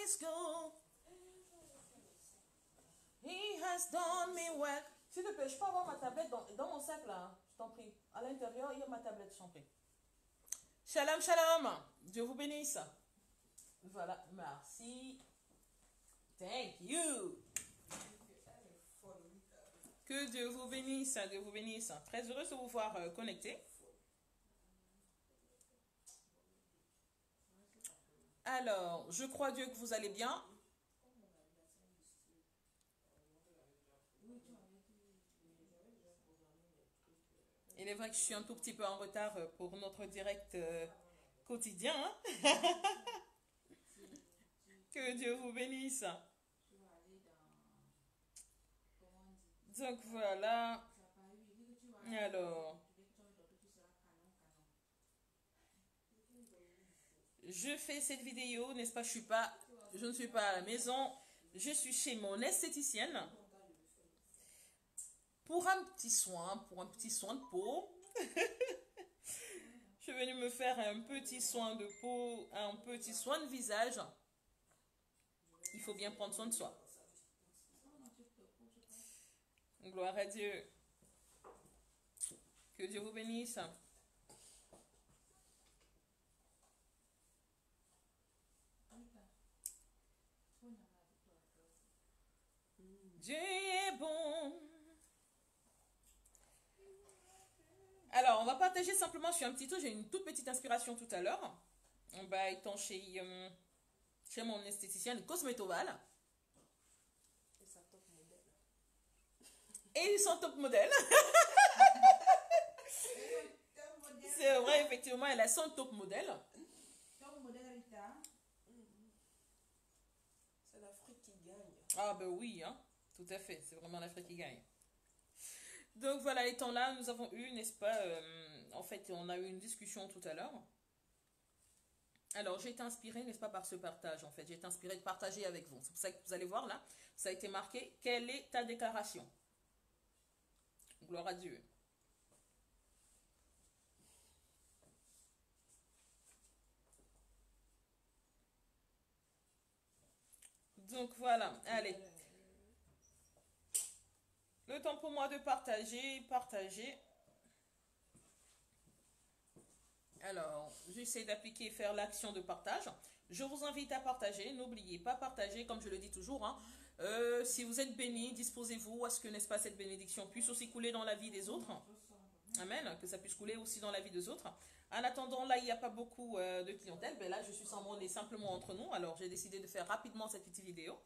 is good. He has done me well. S'il te plaît, je peux avoir ma tablette dans mon sac là, je t'en prie. À l'intérieur, il y a ma tablette, je t'en prie. Shalom, shalom. Dieu vous bénisse. Voilà, merci. Thank you. Que Dieu vous bénisse, Dieu vous bénisse. Très heureuse de vous voir connecté. Alors, je crois Dieu que vous allez bien. Il est vrai que je suis un tout petit peu en retard pour notre direct quotidien. Hein. Que Dieu vous bénisse. Donc voilà. Alors, je fais cette vidéo, n'est-ce pas? Je ne suis pas à la maison. Je suis chez mon esthéticienne pour un petit soin de peau. Je suis venue me faire un petit soin de peau, un petit soin de visage. Il faut bien prendre soin de soi. Gloire à Dieu. Que Dieu vous bénisse. Dieu est bon. Alors, on va partager simplement sur un petit tour. J'ai une toute petite inspiration tout à l'heure. Étant chez mon esthéticienne Cosmetoval. Et ils sont top modèles. C'est vrai, effectivement, elle a son top modèle. C'est l'Afrique qui gagne. Ah ben oui, hein, tout à fait, c'est vraiment l'Afrique qui gagne. Donc voilà, étant là, nous avons eu, n'est-ce pas, en fait, on a eu une discussion tout à l'heure. Alors, j'ai été inspirée, n'est-ce pas, par ce partage, en fait. J'ai été inspirée de partager avec vous. C'est pour ça que vous allez voir, là, ça a été marqué, quelle est ta déclaration? Gloire à Dieu. Donc voilà, allez. Le temps pour moi de partager. Alors, j'essaie d'appliquer, faire l'action de partage. Je vous invite à partager. N'oubliez pas partager, comme je le dis toujours. Hein. Si vous êtes bénis, disposez-vous à ce que, n'est-ce pas, cette bénédiction puisse aussi couler dans la vie des autres. Amen. Que ça puisse couler aussi dans la vie des autres. En attendant, là, il n'y a pas beaucoup de clientèle. Ben là, je suis simplement entre nous. Alors, j'ai décidé de faire rapidement cette petite vidéo.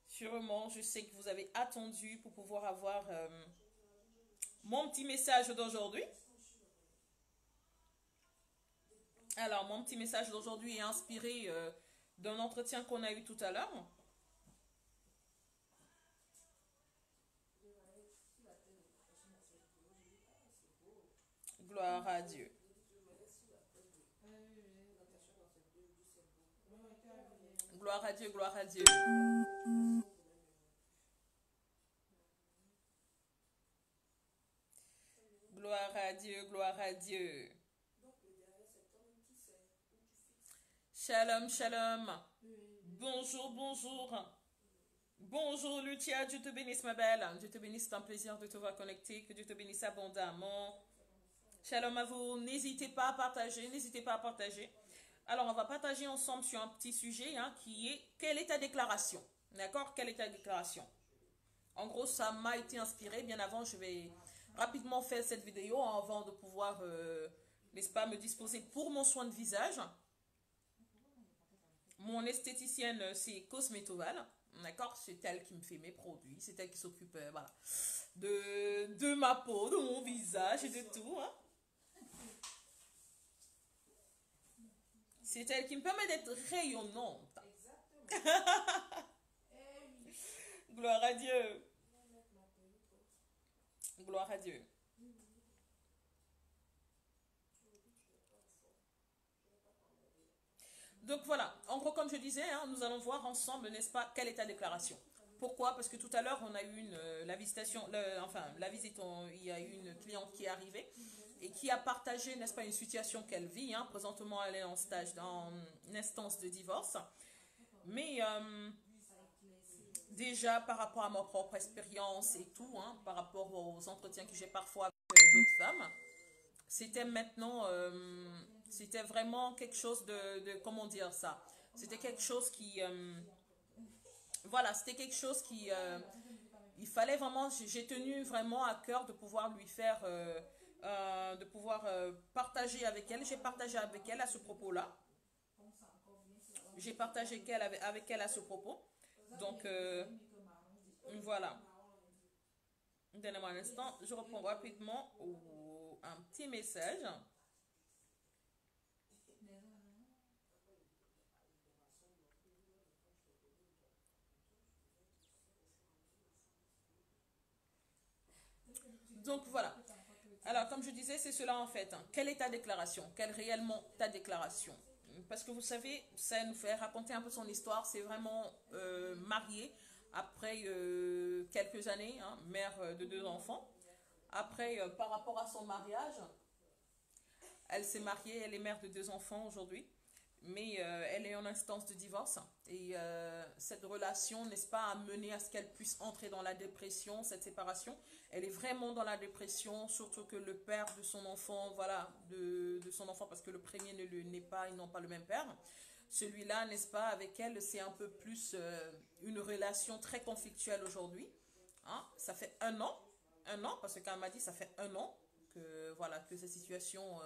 Sûrement, je sais que vous avez attendu pour pouvoir avoir mon petit message d'aujourd'hui. Alors, mon petit message d'aujourd'hui est inspiré d'un entretien qu'on a eu tout à l'heure. Gloire à Dieu. Gloire à Dieu, gloire à Dieu. Gloire à Dieu, gloire à Dieu. Shalom, shalom. Bonjour, bonjour. Bonjour Lucia, Dieu te bénisse ma belle. Dieu te bénisse, c'est un plaisir de te voir connecté. Que Dieu te bénisse abondamment. Shalom à vous. N'hésitez pas à partager, n'hésitez pas à partager. Alors, on va partager ensemble sur un petit sujet hein, qui est quelle est ta déclaration? D'accord? Quelle est ta déclaration? En gros, ça m'a été inspiré. Bien avant, je vais rapidement faire cette vidéo avant de pouvoir, n'est-ce pas, me disposer pour mon soin de visage. Mon esthéticienne, c'est Cosmetoval. D'accord? C'est elle qui me fait mes produits. C'est elle qui s'occupe voilà, de ma peau, de mon visage et de tout. Hein. C'est elle qui me permet d'être rayonnante. Gloire à Dieu. Gloire à Dieu. Donc voilà, en gros comme je disais, hein, nous allons voir ensemble, n'est-ce pas, quelle est ta déclaration. Pourquoi? Parce que tout à l'heure, on a eu la visitation, la visite, il y a eu une cliente qui est arrivée et qui a partagé, n'est-ce pas, une situation qu'elle vit. Hein. Présentement, elle est en stage, dans une instance de divorce. Mais déjà par rapport à ma propre expérience et tout, hein, par rapport aux entretiens que j'ai parfois avec d'autres femmes, c'était maintenant, c'était vraiment quelque chose comment dire ça? C'était quelque chose qui, voilà, c'était quelque chose qui, il fallait vraiment, j'ai tenu vraiment à cœur de pouvoir lui faire, de pouvoir partager avec elle. J'ai partagé avec elle à ce propos-là. J'ai partagé avec elle à ce propos. Donc, voilà. Donnez-moi un instant, je reprends rapidement un petit message. Donc voilà. Alors, comme je disais, c'est cela en fait. Quelle est ta déclaration? Quelle est réellement ta déclaration? Parce que vous savez, ça nous fait raconter un peu son histoire. C'est vraiment mariée après quelques années, hein, mère de deux enfants. Après, par rapport à son mariage, elle s'est mariée, elle est mère de deux enfants aujourd'hui, mais elle est en instance de divorce. Et cette relation, n'est-ce pas, a mené à ce qu'elle puisse entrer dans la dépression, cette séparation. Elle est vraiment dans la dépression, surtout que le père de son enfant, voilà, de son enfant, parce que le premier n'est pas, ils n'ont pas le même père. Celui-là, n'est-ce pas, avec elle, c'est un peu plus une relation très conflictuelle aujourd'hui. Hein, ça fait un an, parce qu'elle m'a dit ça fait un an que voilà que cette situation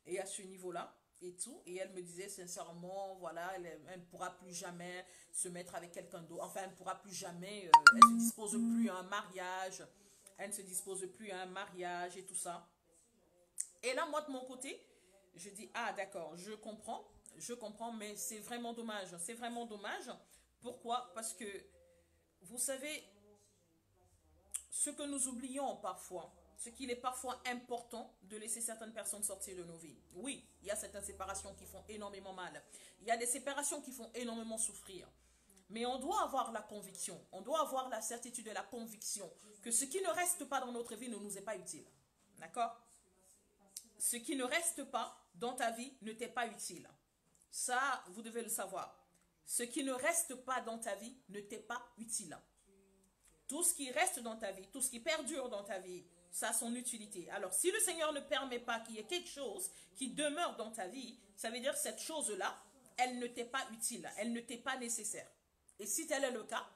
est à ce niveau-là et tout. Et elle me disait sincèrement, voilà, elle ne pourra plus jamais se mettre avec quelqu'un d'autre. Enfin, elle ne pourra plus jamais, elle ne se dispose plus à un mariage. Elle ne se dispose plus à un mariage et tout ça. Et là, moi, de mon côté, je dis, ah d'accord, je comprends, mais c'est vraiment dommage. C'est vraiment dommage. Pourquoi? Parce que, vous savez, ce que nous oublions parfois, ce qu'il est parfois important de laisser certaines personnes sortir de nos vies. Oui, il y a certaines séparations qui font énormément mal. Il y a des séparations qui font énormément souffrir. Mais on doit avoir la conviction, on doit avoir la certitude et la conviction que ce qui ne reste pas dans notre vie ne nous est pas utile. D'accord? Ce qui ne reste pas dans ta vie ne t'est pas utile. Ça, vous devez le savoir. Ce qui ne reste pas dans ta vie ne t'est pas utile. Tout ce qui reste dans ta vie, tout ce qui perdure dans ta vie, ça a son utilité. Alors, si le Seigneur ne permet pas qu'il y ait quelque chose qui demeure dans ta vie, ça veut dire que cette chose-là, elle ne t'est pas utile, elle ne t'est pas nécessaire. Et si tel est le cas,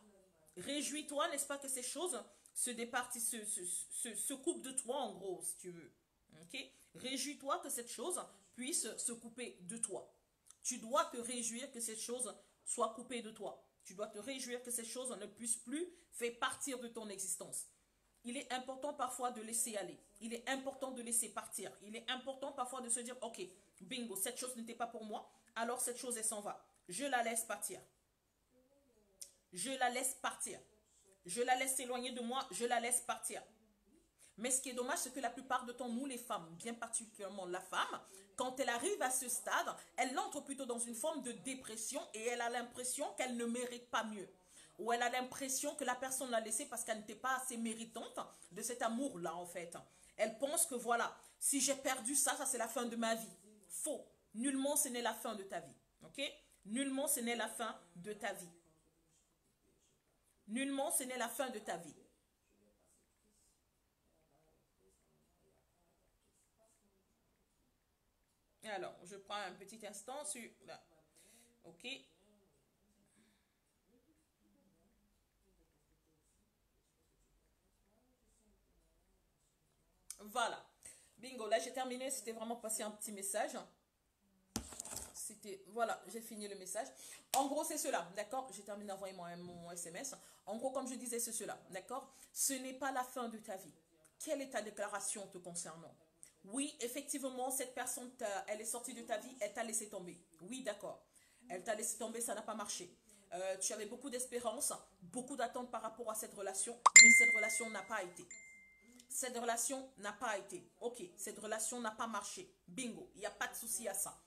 réjouis-toi, n'est-ce pas, que ces choses se départissent, se coupent de toi, en gros, si tu veux. Okay? Réjouis-toi que cette chose puisse se couper de toi. Tu dois te réjouir que cette chose soit coupée de toi. Tu dois te réjouir que ces choses ne puissent plus faire partir de ton existence. Il est important parfois de laisser aller. Il est important de laisser partir. Il est important parfois de se dire, ok, bingo, cette chose n'était pas pour moi, alors cette chose, elle s'en va. Je la laisse partir. Je la laisse partir. Je la laisse s'éloigner de moi, je la laisse partir. Mais ce qui est dommage, c'est que la plupart de temps, nous les femmes, bien particulièrement la femme, quand elle arrive à ce stade, elle entre plutôt dans une forme de dépression et elle a l'impression qu'elle ne mérite pas mieux. Ou elle a l'impression que la personne l'a laissée parce qu'elle n'était pas assez méritante de cet amour-là, en fait. Elle pense que voilà, si j'ai perdu ça, ça c'est la fin de ma vie. Faux. Nullement ce n'est la fin de ta vie. Ok? Nullement ce n'est la fin de ta vie. Nullement ce n'est la fin de ta vie. Alors, je prends un petit instant sur... Là. Ok. Voilà. Bingo, là j'ai terminé. C'était vraiment passer un petit message. C'était... Voilà, j'ai fini le message. En gros, c'est cela, d'accord? J'ai terminé d'envoyer mon SMS. En gros, comme je disais, c'est cela, d'accord? Ce n'est pas la fin de ta vie. Quelle est ta déclaration te concernant? Oui, effectivement, cette personne, elle est sortie de ta vie, elle t'a laissé tomber. Oui, d'accord. Elle t'a laissé tomber, ça n'a pas marché. Tu avais beaucoup d'espérance, beaucoup d'attentes par rapport à cette relation, mais cette relation n'a pas été. Cette relation n'a pas été. Ok, cette relation n'a pas marché. Bingo, il n'y a pas de souci à ça.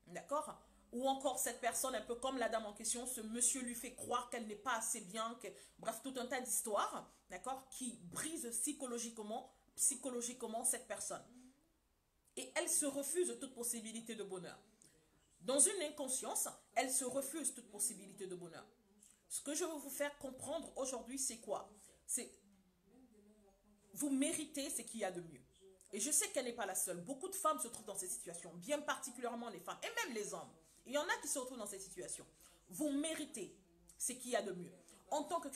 D'accord? Ou encore cette personne, un peu comme la dame en question, ce monsieur lui fait croire qu'elle n'est pas assez bien, que... bref, tout un tas d'histoires, d'accord, qui brisent psychologiquement cette personne. Et elle se refuse toute possibilité de bonheur. Dans une inconscience, elle se refuse toute possibilité de bonheur. Ce que je veux vous faire comprendre aujourd'hui, c'est quoi? C'est vous méritez ce qu'il y a de mieux. Et je sais qu'elle n'est pas la seule. Beaucoup de femmes se trouvent dans cette situation, bien particulièrement les femmes, et même les hommes. Il y en a qui se retrouvent dans cette situation. Vous méritez ce qu'il y a de mieux. En tant que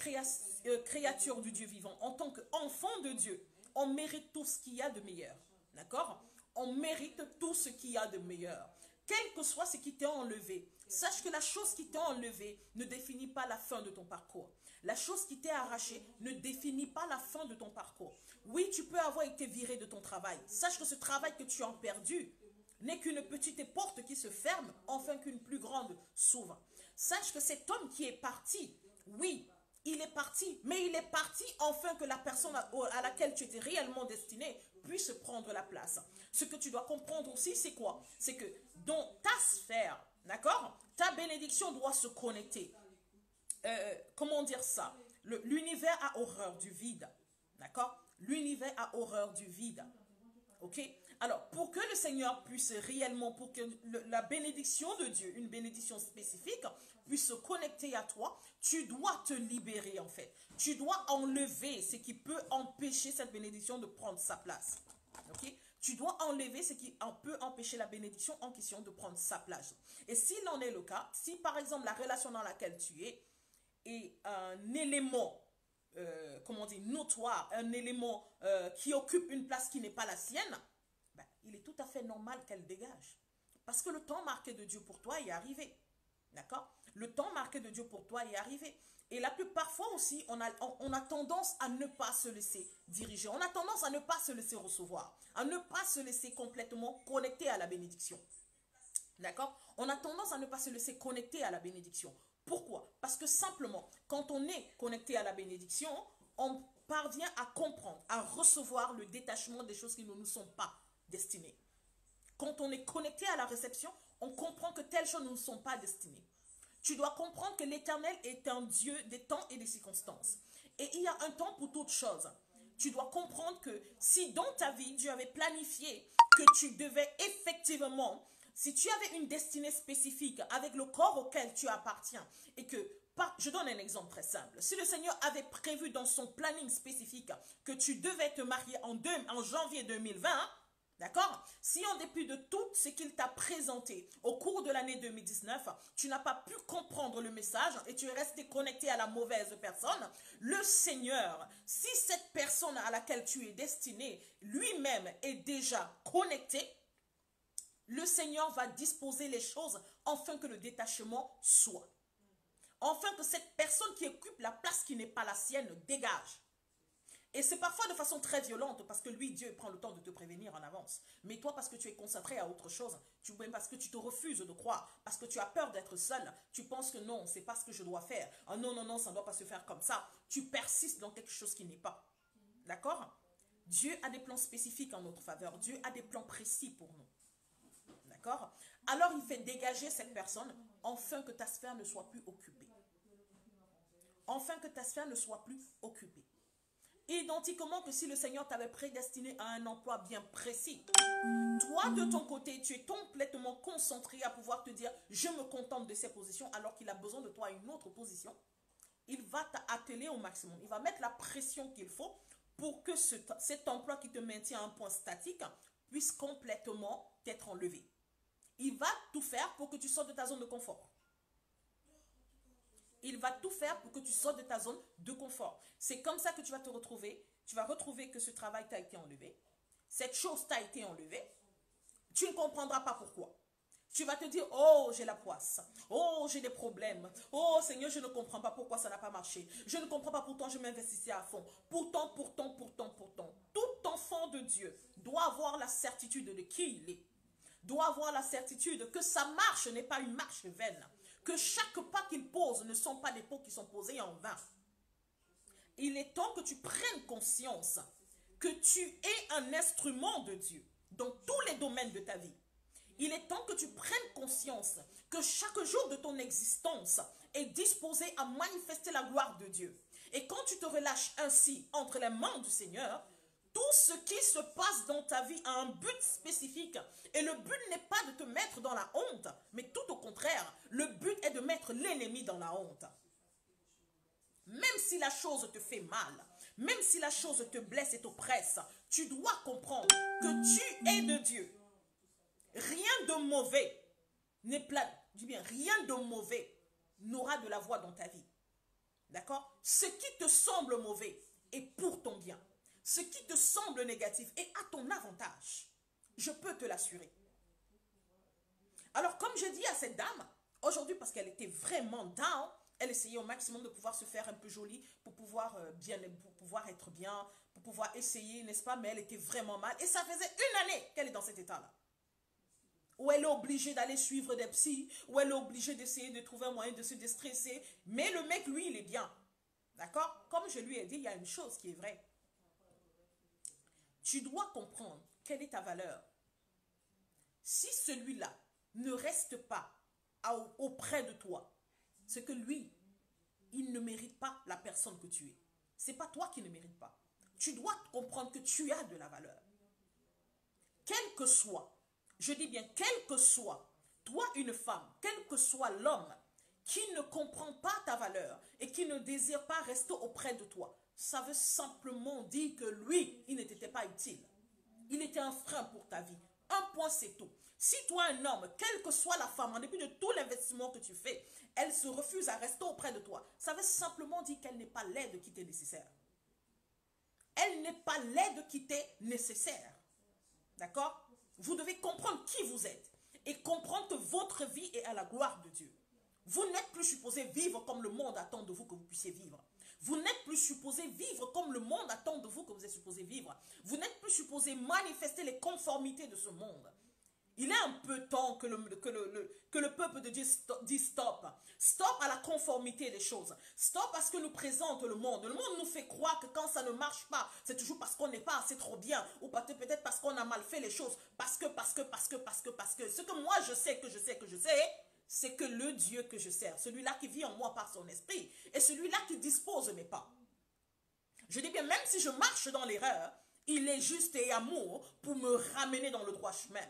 créature du Dieu vivant, en tant qu'enfant de Dieu, on mérite tout ce qu'il y a de meilleur. D'accord? On mérite tout ce qu'il y a de meilleur. Quel que soit ce qui t'est enlevé, sache que la chose qui t'est enlevée ne définit pas la fin de ton parcours. La chose qui t'est arrachée ne définit pas la fin de ton parcours. Oui, tu peux avoir été viré de ton travail. Sache que ce travail que tu as perdu n'est qu'une petite porte qui se ferme, enfin qu'une plus grande s'ouvre. Sache que cet homme qui est parti, oui, il est parti, mais il est parti enfin que la personne à laquelle tu étais réellement destiné puisse prendre la place. Ce que tu dois comprendre aussi, c'est quoi? C'est que dans ta sphère, d'accord, ta bénédiction doit se connecter. Comment dire ça? L'univers a horreur du vide, d'accord? L'univers a horreur du vide, ok? Alors, pour que le Seigneur puisse réellement, pour que la bénédiction de Dieu, une bénédiction spécifique, puisse se connecter à toi, tu dois te libérer en fait. Tu dois enlever ce qui peut empêcher cette bénédiction de prendre sa place, ok? Tu dois enlever ce qui peut empêcher la bénédiction en question de prendre sa place. Et s'il en est le cas, si par exemple la relation dans laquelle tu es est un élément, comment dire, notoire, un élément qui occupe une place qui n'est pas la sienne, ben, il est tout à fait normal qu'elle dégage. Parce que le temps marqué de Dieu pour toi est arrivé. D'accord? Le temps marqué de Dieu pour toi est arrivé. Et la plupart fois aussi, on a tendance à ne pas se laisser diriger. On a tendance à ne pas se laisser recevoir. À ne pas se laisser complètement connecter à la bénédiction. D'accord? On a tendance à ne pas se laisser connecter à la bénédiction. Pourquoi? Parce que simplement, quand on est connecté à la bénédiction, on parvient à comprendre, à recevoir le détachement des choses qui ne nous sont pas destinées. Quand on est connecté à la réception, on comprend que telles choses ne nous sont pas destinées. Tu dois comprendre que l'Éternel est un Dieu des temps et des circonstances. Et il y a un temps pour toutes choses. Tu dois comprendre que si dans ta vie, Dieu avait planifié que tu devais effectivement, si tu avais une destinée spécifique avec le corps auquel tu appartiens, et que, je donne un exemple très simple, si le Seigneur avait prévu dans son planning spécifique que tu devais te marier en janvier 2020, d'accord? Si en dépit de tout ce qu'il t'a présenté au cours de l'année 2019, tu n'as pas pu comprendre le message et tu es resté connecté à la mauvaise personne, le Seigneur, si cette personne à laquelle tu es destiné lui-même est déjà connecté, le Seigneur va disposer les choses afin que le détachement soit. Afin que cette personne qui occupe la place qui n'est pas la sienne dégage. Et c'est parfois de façon très violente parce que lui, Dieu, prend le temps de te prévenir en avance. Mais toi, parce que tu es concentré à autre chose, parce que tu te refuses de croire, parce que tu as peur d'être seul, tu penses que non, c'est pas ce que je dois faire. Ah non, non, non, ça ne doit pas se faire comme ça. Tu persistes dans quelque chose qui n'est pas. D'accord? Dieu a des plans spécifiques en notre faveur. Dieu a des plans précis pour nous. D'accord? Alors il fait dégager cette personne afin que ta sphère ne soit plus occupée. Afin que ta sphère ne soit plus occupée. Identiquement que si le Seigneur t'avait prédestiné à un emploi bien précis, toi de ton côté, tu es complètement concentré à pouvoir te dire je me contente de ces positions alors qu'il a besoin de toi à une autre position, il va t'atteler au maximum. Il va mettre la pression qu'il faut pour que cet emploi qui te maintient à un point statique puisse complètement t'être enlevé. Il va tout faire pour que tu sortes de ta zone de confort. Il va tout faire pour que tu sortes de ta zone de confort. C'est comme ça que tu vas te retrouver. Tu vas retrouver que ce travail t'a été enlevé. Cette chose t'a été enlevée. Tu ne comprendras pas pourquoi. Tu vas te dire, oh, j'ai la poisse. Oh, j'ai des problèmes. Oh, Seigneur, je ne comprends pas pourquoi ça n'a pas marché. Je ne comprends pas pourtant je m'investissais à fond. Pourtant. Tout enfant de Dieu doit avoir la certitude de qui il est. Doit avoir la certitude que sa marche n'est pas une marche vaine. Que chaque pas qu'il pose ne sont pas des pas qui sont posés en vain. Il est temps que tu prennes conscience que tu es un instrument de Dieu dans tous les domaines de ta vie. Il est temps que tu prennes conscience que chaque jour de ton existence est disposé à manifester la gloire de Dieu. Et quand tu te relâches ainsi entre les mains du Seigneur, Tout ce qui se passe dans ta vie a un but spécifique. Et le but n'est pas de te mettre dans la honte, mais tout au contraire, le but est de mettre l'ennemi dans la honte. Même si la chose te fait mal, même si la chose te blesse et t'oppresse, tu dois comprendre que tu es de Dieu. Rien de mauvais n'est plat. Dis bien, rien de mauvais n'aura de la voix dans ta vie. D'accord? Ce qui te semble mauvais est pour ton bien. Ce qui te semble négatif est à ton avantage. Je peux te l'assurer. Alors, comme je dis à cette dame, aujourd'hui, parce qu'elle était vraiment down, elle essayait au maximum de pouvoir se faire un peu jolie pour pouvoir, pour pouvoir être bien, pour pouvoir essayer, n'est-ce pas? Mais elle était vraiment mal. Et ça faisait une année qu'elle est dans cet état-là. Où elle est obligée d'aller suivre des psys, où elle est obligée d'essayer de trouver un moyen de se déstresser. Mais le mec, lui, il est bien. D'accord? Comme je lui ai dit, il y a une chose qui est vraie. Tu dois comprendre quelle est ta valeur. Si celui-là ne reste pas auprès de toi, c'est que lui, il ne mérite pas la personne que tu es. Ce n'est pas toi qui ne mérite pas. Tu dois comprendre que tu as de la valeur. Quel que soit, je dis bien quel que soit, toi une femme, quel que soit l'homme qui ne comprend pas ta valeur et qui ne désire pas rester auprès de toi, ça veut simplement dire que lui, il ne t'était pas utile. Il était un frein pour ta vie. Un point, c'est tout. Si toi, un homme, quelle que soit la femme, en dépit de tout l'investissement que tu fais, elle se refuse à rester auprès de toi, ça veut simplement dire qu'elle n'est pas l'aide qui t'est nécessaire. Elle n'est pas l'aide qui t'est nécessaire. D'accord? Vous devez comprendre qui vous êtes et comprendre que votre vie est à la gloire de Dieu. Vous n'êtes plus supposé vivre comme le monde attend de vous que vous puissiez vivre. Vous n'êtes plus supposé vivre comme le monde attend de vous que vous êtes supposé vivre. Vous n'êtes plus supposé manifester les conformités de ce monde. Il est un peu temps que le peuple de Dieu dit stop. Stop à la conformité des choses. Stop à ce que nous présente le monde. Le monde nous fait croire que quand ça ne marche pas, c'est toujours parce qu'on n'est pas assez trop bien. Ou peut-être parce qu'on a mal fait les choses. Parce que. Ce que moi je sais, c'est que le Dieu que je sers, celui-là qui vit en moi par son esprit, est celui-là qui dispose mes pas. Je dis bien, même si je marche dans l'erreur, il est juste et amour pour me ramener dans le droit chemin.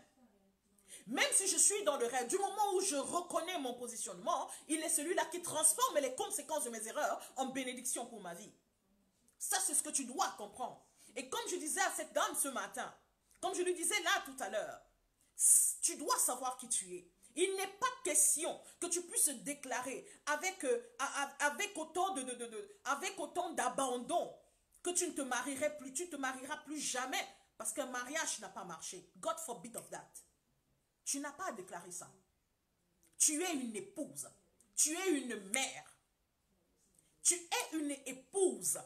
Même si je suis dans le rêve, du moment où je reconnais mon positionnement, il est celui-là qui transforme les conséquences de mes erreurs en bénédiction pour ma vie. Ça, c'est ce que tu dois comprendre. Et comme je disais à cette dame ce matin, comme je lui disais là tout à l'heure, tu dois savoir qui tu es. Il n'est pas question que tu puisses déclarer avec autant d'abandon que tu ne te marierais plus, tu ne te marieras plus jamais parce qu'un mariage n'a pas marché. God forbid of that. Tu n'as pas à déclarer ça. Tu es une épouse. Tu es une mère. Tu es une épouse.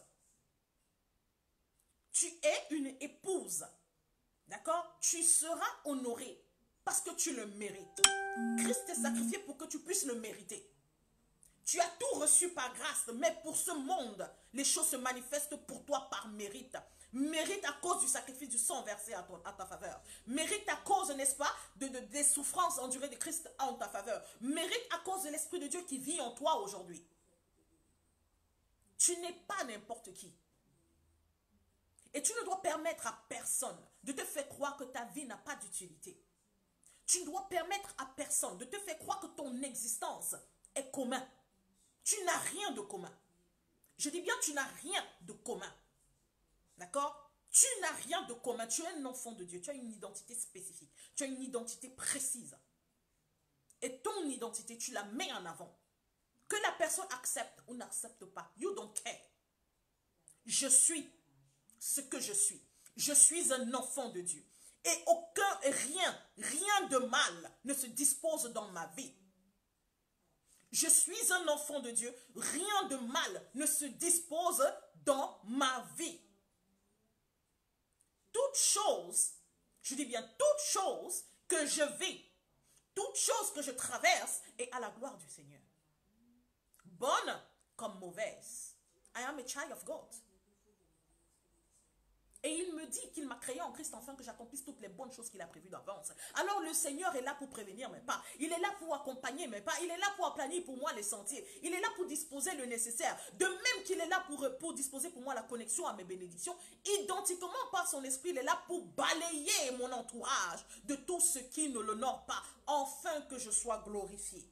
Tu es une épouse. D'accord? Tu seras honorée parce que tu le mérites. Christ est sacrifié pour que tu puisses le mériter. Tu as tout reçu par grâce, mais pour ce monde, les choses se manifestent pour toi par mérite. Mérite à cause du sacrifice du sang versé à ta faveur. Mérite à cause, n'est-ce pas, des souffrances endurées de Christ en ta faveur. Mérite à cause de l'Esprit de Dieu qui vit en toi aujourd'hui. Tu n'es pas n'importe qui. Et tu ne dois permettre à personne de te faire croire que ta vie n'a pas d'utilité. Tu ne dois permettre à personne de te faire croire que ton existence est commun. Tu n'as rien de commun. Je dis bien, tu n'as rien de commun. D'accord? Tu n'as rien de commun. Tu es un enfant de Dieu. Tu as une identité spécifique. Tu as une identité précise. Et ton identité, tu la mets en avant. Que la personne accepte ou n'accepte pas. You don't care. Je suis ce que je suis. Je suis un enfant de Dieu. Et rien de mal ne se dispose dans ma vie. Je suis un enfant de Dieu. Rien de mal ne se dispose dans ma vie. Toute chose, je dis bien toute chose que je vis, toute chose que je traverse est à la gloire du Seigneur. Bonne comme mauvaise. I am a child of God. Et il me dit qu'il m'a créé en Christ afin que j'accomplisse toutes les bonnes choses qu'il a prévues d'avance. Alors le Seigneur est là pour prévenir mes pas. Il est là pour accompagner mes pas. Il est là pour aplanir pour moi les sentiers. Il est là pour disposer le nécessaire. De même qu'il est là pour disposer pour moi la connexion à mes bénédictions, identiquement par son esprit, il est là pour balayer mon entourage de tout ce qui ne l'honore pas, afin que je sois glorifié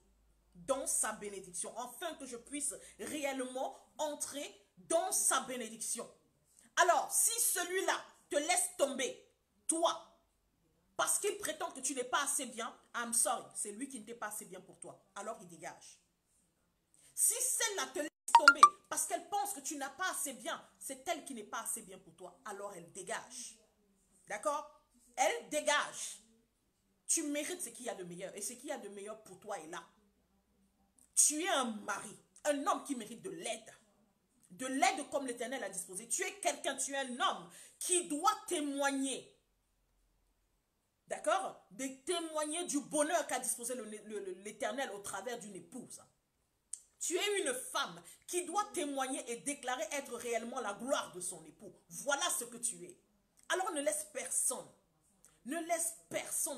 dans sa bénédiction, afin que je puisse réellement entrer dans sa bénédiction. Alors, si celui-là te laisse tomber, toi, parce qu'il prétend que tu n'es pas assez bien, I'm sorry, c'est lui qui n'était pas assez bien pour toi. Alors, il dégage. Si celle-là te laisse tomber parce qu'elle pense que tu n'as pas assez bien, c'est elle qui n'est pas assez bien pour toi. Alors, elle dégage. D'accord? Elle dégage. Tu mérites ce qu'il y a de meilleur. Et ce qu'il y a de meilleur pour toi est là. Tu es un mari, un homme qui mérite de l'aide. De l'aide comme l'Éternel a disposé. Tu es quelqu'un, tu es un homme qui doit témoigner. D'accord? De témoigner du bonheur qu'a disposé l'Éternel au travers d'une épouse. Tu es une femme qui doit témoigner et déclarer être réellement la gloire de son époux. Voilà ce que tu es. Alors ne laisse personne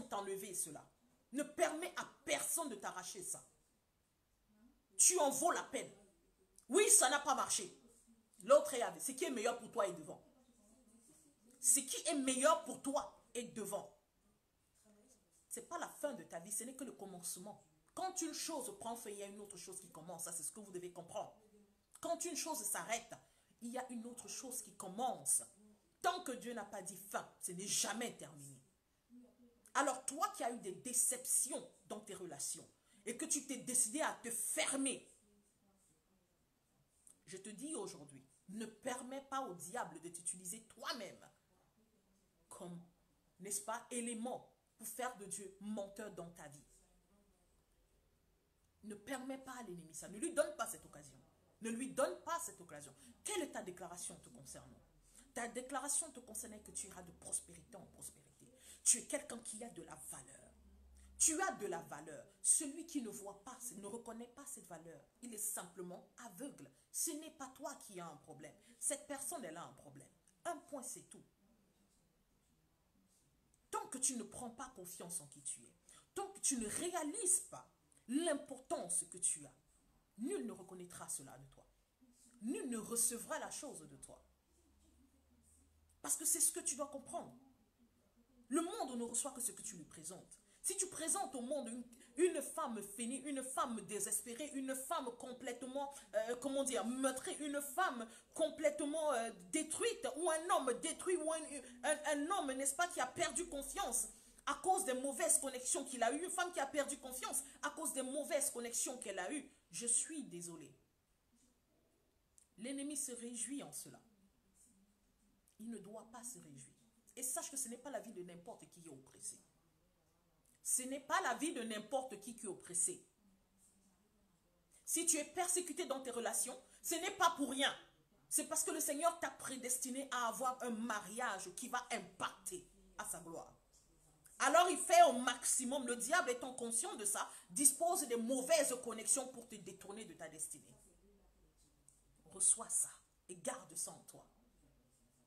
t'enlever cela. Ne permets à personne de t'arracher ça. Tu en vaux la peine. Oui, ça n'a pas marché. L'autre est avec. Ce qui est meilleur pour toi est devant. Ce qui est meilleur pour toi est devant. Ce n'est pas la fin de ta vie, ce n'est que le commencement. Quand une chose prend fin, il y a une autre chose qui commence. Ça, c'est ce que vous devez comprendre. Quand une chose s'arrête, il y a une autre chose qui commence. Tant que Dieu n'a pas dit fin, ce n'est jamais terminé. Alors toi qui as eu des déceptions dans tes relations et que tu t'es décidé à te fermer, je te dis aujourd'hui, ne permets pas au diable de t'utiliser toi-même comme, n'est-ce pas, élément pour faire de Dieu menteur dans ta vie. Ne permets pas à l'ennemi ça. Ne lui donne pas cette occasion. Ne lui donne pas cette occasion. Quelle est ta déclaration te concernant? Ta déclaration te concernait que tu iras de prospérité en prospérité. Tu es quelqu'un qui a de la valeur. Tu as de la valeur. Celui qui ne voit pas, ne reconnaît pas cette valeur, il est simplement aveugle. Ce n'est pas toi qui as un problème. Cette personne, elle a un problème. Un point, c'est tout. Tant que tu ne prends pas confiance en qui tu es, tant que tu ne réalises pas l'importance que tu as, nul ne reconnaîtra cela de toi. Nul ne recevra la chose de toi. Parce que c'est ce que tu dois comprendre. Le monde ne reçoit que ce que tu lui présentes. Si tu présentes au monde une femme finie, une femme désespérée, une femme complètement, meurtrée, une femme complètement détruite, ou un homme détruit, ou un homme, n'est-ce pas, qui a perdu confiance à cause des mauvaises connexions qu'il a eues, une femme qui a perdu confiance à cause des mauvaises connexions qu'elle a eues, je suis désolé. L'ennemi se réjouit en cela. Il ne doit pas se réjouir. Et sache que ce n'est pas la vie de n'importe qui est oppressé. Ce n'est pas la vie de n'importe qui est oppressé. Si tu es persécuté dans tes relations, ce n'est pas pour rien. C'est parce que le Seigneur t'a prédestiné à avoir un mariage qui va impacter à sa gloire. Alors il fait au maximum, le diable étant conscient de ça, dispose des mauvaises connexions pour te détourner de ta destinée. Reçois ça et garde ça en toi.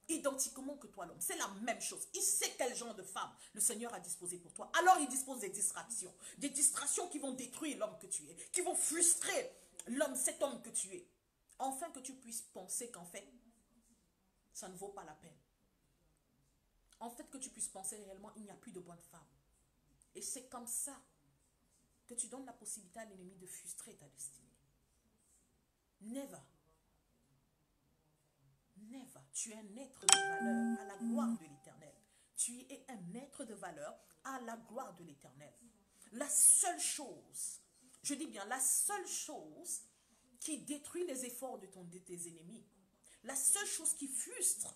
Identiquement que toi l'homme, c'est la même chose. Il sait quel genre de femme le Seigneur a disposé pour toi. Alors il dispose des distractions qui vont détruire l'homme que tu es, qui vont frustrer l'homme, cet homme que tu es. Enfin que tu puisses penser qu'en fait, ça ne vaut pas la peine. En fait que tu puisses penser réellement, il n'y a plus de bonne femme. Et c'est comme ça que tu donnes la possibilité à l'ennemi de frustrer ta destinée. Never. Never. Tu es un être de valeur à la gloire de l'Éternel. Tu es un être de valeur à la gloire de l'Éternel. La seule chose, je dis bien la seule chose qui détruit les efforts de tes ennemis, la seule chose qui frustre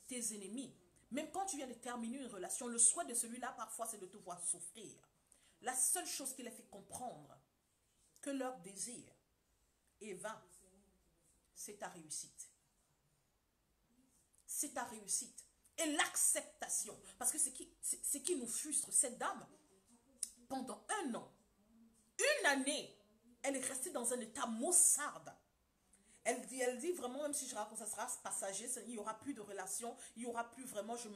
tes ennemis, même quand tu viens de terminer une relation, le souhait de celui-là parfois c'est de te voir souffrir. La seule chose qui les fait comprendre que leur désir est vain, c'est ta réussite. C'est ta réussite. Et l'acceptation. Parce que ce qui nous frustre, cette dame, pendant un an, une année, elle est restée dans un état maussade. Elle dit vraiment, même si je raconte, ça sera passager, il n'y aura plus de relation, il n'y aura plus vraiment, je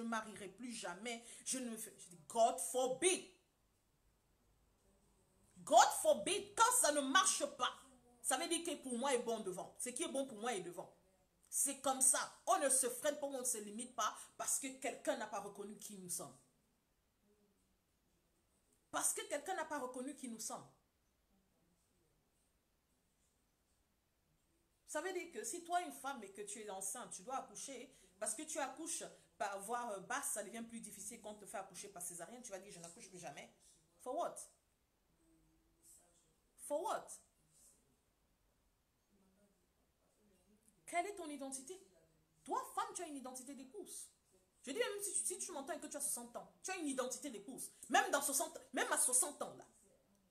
marierai plus jamais. Je dis, God forbid. God forbid, quand ça ne marche pas, ça veut dire que pour moi est bon devant. Ce qui est bon pour moi est devant. C'est comme ça. On ne se freine pas, on ne se limite pas parce que quelqu'un n'a pas reconnu qui nous sommes. Parce que quelqu'un n'a pas reconnu qui nous sommes. Ça veut dire que si toi, une femme, et que tu es enceinte, tu dois accoucher, parce que tu accouches par voie basse, ça devient plus difficile quand on te fait accoucher par césarienne, tu vas dire, je n'accouche plus jamais. For what? For what? Quelle est ton identité? Toi, femme, tu as une identité d'épouse. Je dis, même si tu m'entends et que tu as 60 ans, tu as une identité d'épouse. Même à 60 ans, là,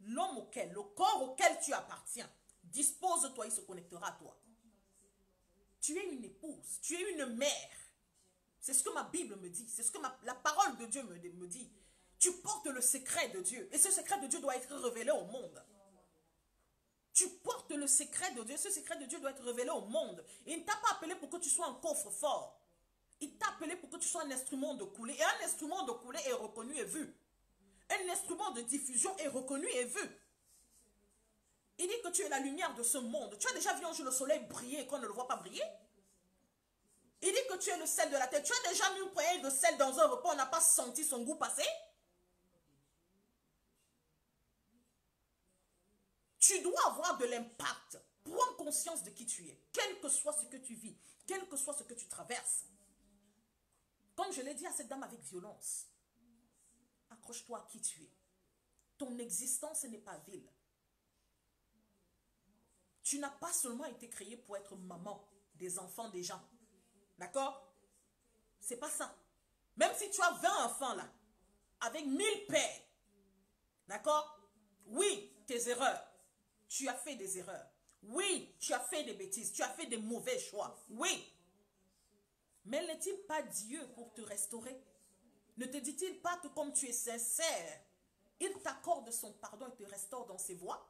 l'homme le corps auquel tu appartiens, dispose-toi, il se connectera à toi. Tu es une épouse, tu es une mère. C'est ce que ma Bible me dit, c'est ce que la parole de Dieu me dit. Tu portes le secret de Dieu, et ce secret de Dieu doit être révélé au monde. Tu portes le secret de Dieu, ce secret de Dieu doit être révélé au monde. Et il ne t'a pas appelé pour que tu sois un coffre-fort. Il t'a appelé pour que tu sois un instrument de coulée. Et un instrument de coulée est reconnu et vu. Un instrument de diffusion est reconnu et vu. Il dit que tu es la lumière de ce monde. Tu as déjà vu un jour le soleil briller et qu'on ne le voit pas briller? Il dit que tu es le sel de la terre. Tu as déjà mis une poignée de sel dans un repas, on n'a pas senti son goût passer? Tu dois avoir de l'impact. Prends conscience de qui tu es. Quel que soit ce que tu vis, quel que soit ce que tu traverses. Comme je l'ai dit à cette dame avec violence, accroche-toi à qui tu es. Ton existence n'est pas vile. Tu n'as pas seulement été créé pour être maman des enfants des gens. D'accord? C'est pas ça. Même si tu as 20 enfants là, avec 1000 pères, d'accord? Oui, tes erreurs. Tu as fait des erreurs. Oui, tu as fait des bêtises. Tu as fait des mauvais choix. Oui. Mais n'est-il pas Dieu pour te restaurer? Ne te dit-il pas que comme tu es sincère, il t'accorde son pardon et te restaure dans ses voies?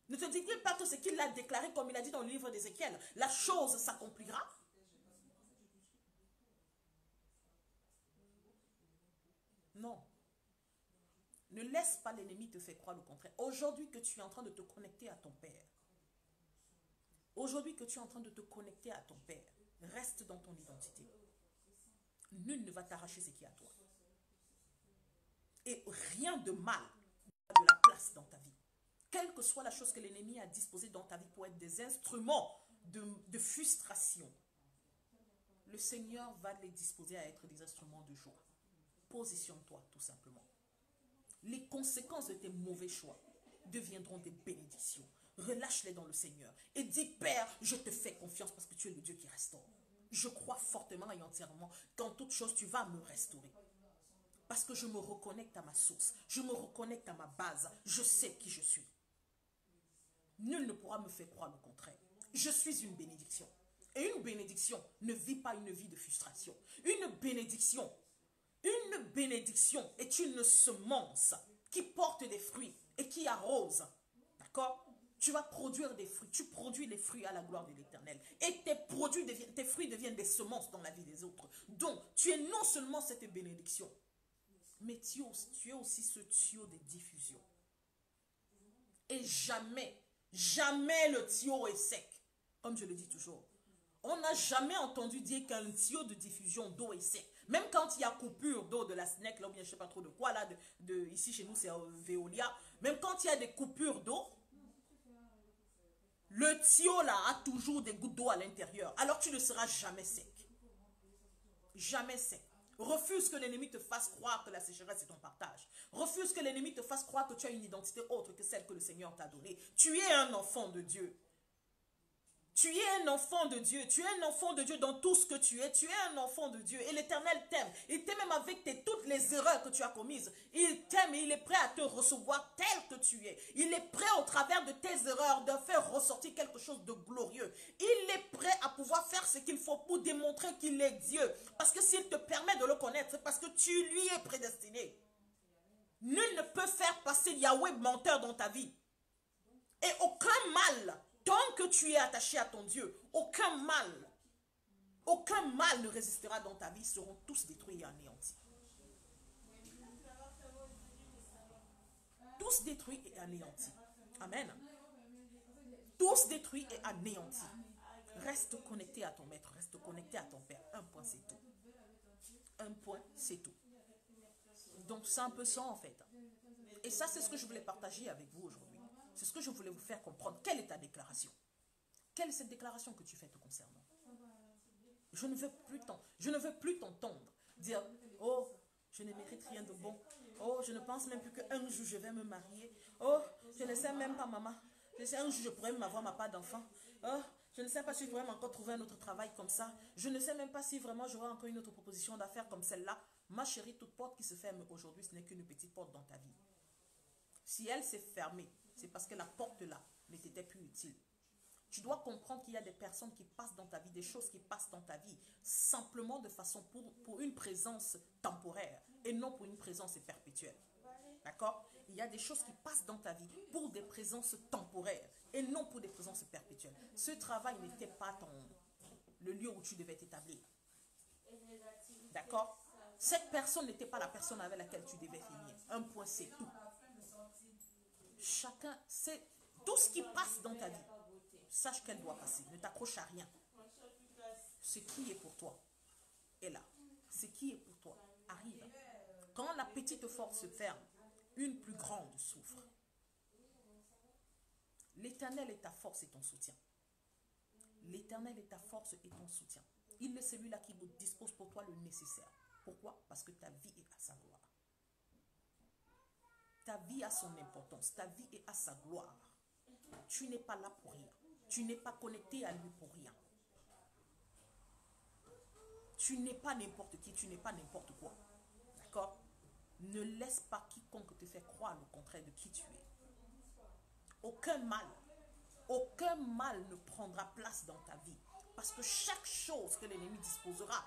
Ne te dit-il pas que ce qu'il a déclaré, comme il a dit dans le livre d'Ézéchiel, la chose s'accomplira? Non. Ne laisse pas l'ennemi te faire croire le contraire. Aujourd'hui que tu es en train de te connecter à ton Père, aujourd'hui que tu es en train de te connecter à ton Père, reste dans ton identité. Nul ne va t'arracher ce qui est à toi. Et rien de mal n'a de la place dans ta vie. Quelle que soit la chose que l'ennemi a disposée dans ta vie pour être des instruments de frustration, le Seigneur va les disposer à être des instruments de joie. Positionne-toi tout simplement. Les conséquences de tes mauvais choix deviendront des bénédictions. Relâche-les dans le Seigneur. Et dis, Père, je te fais confiance parce que tu es le Dieu qui restaure. Je crois fortement et entièrement qu'en toute chose, tu vas me restaurer. Parce que je me reconnecte à ma source. Je me reconnecte à ma base. Je sais qui je suis. Nul ne pourra me faire croire le contraire. Je suis une bénédiction. Et une bénédiction ne vit pas une vie de frustration. Une bénédiction est une semence qui porte des fruits et qui arrose. D'accord? Tu vas produire des fruits. Tu produis les fruits à la gloire de l'Éternel. Et tes fruits deviennent des semences dans la vie des autres. Donc, tu es non seulement cette bénédiction, mais tu es aussi ce tuyau de diffusion. Et jamais le tuyau est sec. Comme je le dis toujours. On n'a jamais entendu dire qu'un tuyau de diffusion d'eau est sec. Même quand il y a coupure d'eau de la SNEC, là, ou bien je ne sais pas trop de quoi, là, ici chez nous c'est Veolia. Même quand il y a des coupures d'eau, le tuyau là a toujours des gouttes d'eau à l'intérieur. Alors tu ne seras jamais sec. Jamais sec. Refuse que l'ennemi te fasse croire que la sécheresse est ton partage. Refuse que l'ennemi te fasse croire que tu as une identité autre que celle que le Seigneur t'a donnée. Tu es un enfant de Dieu. Tu es un enfant de Dieu. Tu es un enfant de Dieu dans tout ce que tu es. Tu es un enfant de Dieu. Et l'Éternel t'aime. Il t'aime même avec toutes les erreurs que tu as commises. Il t'aime et il est prêt à te recevoir tel que tu es. Il est prêt au travers de tes erreurs de faire ressortir quelque chose de glorieux. Il est prêt à pouvoir faire ce qu'il faut pour démontrer qu'il est Dieu. Parce que s'il te permet de le connaître, c'est parce que tu lui es prédestiné. Nul ne peut faire passer Yahweh menteur dans ta vie. Et aucun mal, tant tu es attaché à ton Dieu, aucun mal ne résistera dans ta vie, seront tous détruits et anéantis. Tous détruits et anéantis. Amen. Tous détruits et anéantis. Reste connecté à ton maître, reste connecté à ton Père. Un point, c'est tout. Un point, c'est tout. Donc, c'est un peu ça, en fait. Et ça, c'est ce que je voulais partager avec vous aujourd'hui. C'est ce que je voulais vous faire comprendre. Quelle est ta déclaration? Quelle est cette déclaration que tu fais te concernant? Je ne veux plus t'entendre dire, oh, je ne mérite rien de bon. Oh, je ne pense même plus qu'un jour je vais me marier. Oh, je ne sais même pas, maman. Je sais un jour je pourrais m'avoir ma part d'enfant. Oh, je ne sais pas si je pourrais encore trouver un autre travail comme ça. Je ne sais même pas si vraiment j'aurai encore une autre proposition d'affaires comme celle-là. Ma chérie, toute porte qui se ferme aujourd'hui, ce n'est qu'une petite porte dans ta vie. Si elle s'est fermée, c'est parce que la porte là ne t'était plus utile. Tu dois comprendre qu'il y a des personnes qui passent dans ta vie, des choses qui passent dans ta vie, simplement de façon pour une présence temporaire et non pour une présence perpétuelle. D'accord? Il y a des choses qui passent dans ta vie pour des présences temporaires et non pour des présences perpétuelles. Ce travail n'était pas le lieu où tu devais t'établir. D'accord? Cette personne n'était pas la personne avec laquelle tu devais finir. Un point, c'est tout. Chacun, c'est tout ce qui passe dans ta vie. Sache qu'elle doit passer. Ne t'accroche à rien. Ce qui est pour toi est là. Ce qui est pour toi arrive. Quand la petite force se ferme, une plus grande souffre. L'Éternel est ta force et ton soutien. L'Éternel est ta force et ton soutien. Il est celui-là qui dispose pour toi le nécessaire. Pourquoi? Parce que ta vie est à sa gloire. Ta vie a son importance. Ta vie est à sa gloire. Tu n'es pas là pour rien. Tu n'es pas connecté à lui pour rien. Tu n'es pas n'importe qui. Tu n'es pas n'importe quoi. D'accord? Ne laisse pas quiconque te fait croire le contraire de qui tu es. Aucun mal ne prendra place dans ta vie. Parce que chaque chose que l'ennemi disposera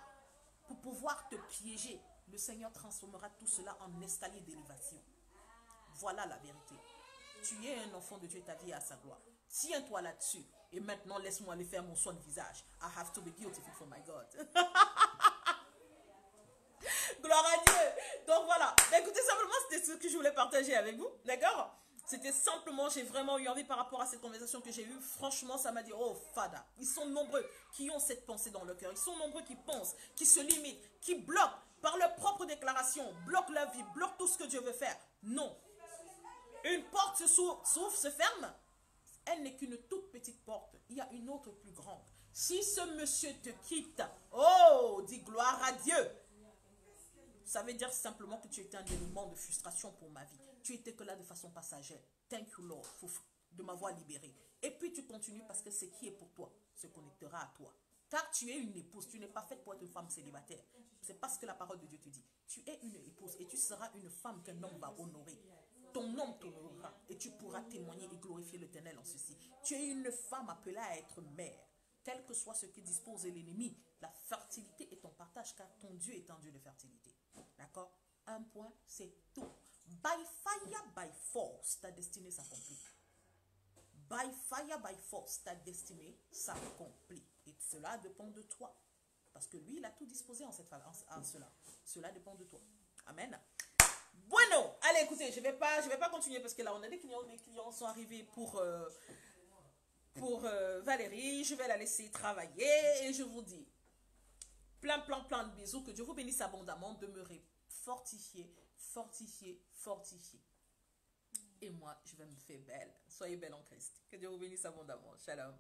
pour pouvoir te piéger, le Seigneur transformera tout cela en escalier d'élévation. Voilà la vérité. Tu es un enfant de Dieu, ta vie est à sa gloire. Tiens-toi là-dessus. Et maintenant, laisse-moi aller faire mon soin de visage. I have to be beautiful for my God. Gloire à Dieu. Donc voilà. Écoutez, simplement, c'était ce que je voulais partager avec vous. D'accord? C'était simplement, j'ai vraiment eu envie par rapport à cette conversation que j'ai eue. Franchement, ça m'a dit, oh, Fada. Ils sont nombreux qui ont cette pensée dans le cœur. Ils sont nombreux qui pensent, qui se limitent, qui bloquent par leur propre déclaration, bloquent la vie, bloquent tout ce que Dieu veut faire. Non. Une porte s'ouvre, se ferme. Elle n'est qu'une toute petite porte. Il y a une autre plus grande. Si ce monsieur te quitte, oh, dis gloire à Dieu. Ça veut dire simplement que tu étais un élément de frustration pour ma vie. Tu étais que là de façon passagère. Thank you Lord de m'avoir libéré. Et puis tu continues parce que ce qui est pour toi se connectera à toi. Car tu es une épouse, tu n'es pas faite pour être une femme célibataire. C'est parce que la parole de Dieu te dit. Tu es une épouse et tu seras une femme qu'un homme va honorer. Ton homme t'honorera et tu pourras témoigner et glorifier l'Éternel en ceci. Tu es une femme appelée à être mère. Quel que soit ce qui dispose l'ennemi, la fertilité est ton partage car ton Dieu est un Dieu de fertilité. D'accord? Un point, c'est tout. By fire, by force, ta destinée s'accomplit. By fire, by force, ta destinée s'accomplit. Et cela dépend de toi. Parce que lui, il a tout disposé en cela. Cela dépend de toi. Amen. Bueno, allez, écoutez, je vais pas continuer parce que là, on a des clients, mes clients sont arrivés pour Valérie. Je vais la laisser travailler et je vous dis plein de bisous. Que Dieu vous bénisse abondamment. Demeurez fortifiés. Et moi, je vais me faire belle. Soyez belle en Christ. Que Dieu vous bénisse abondamment. Shalom.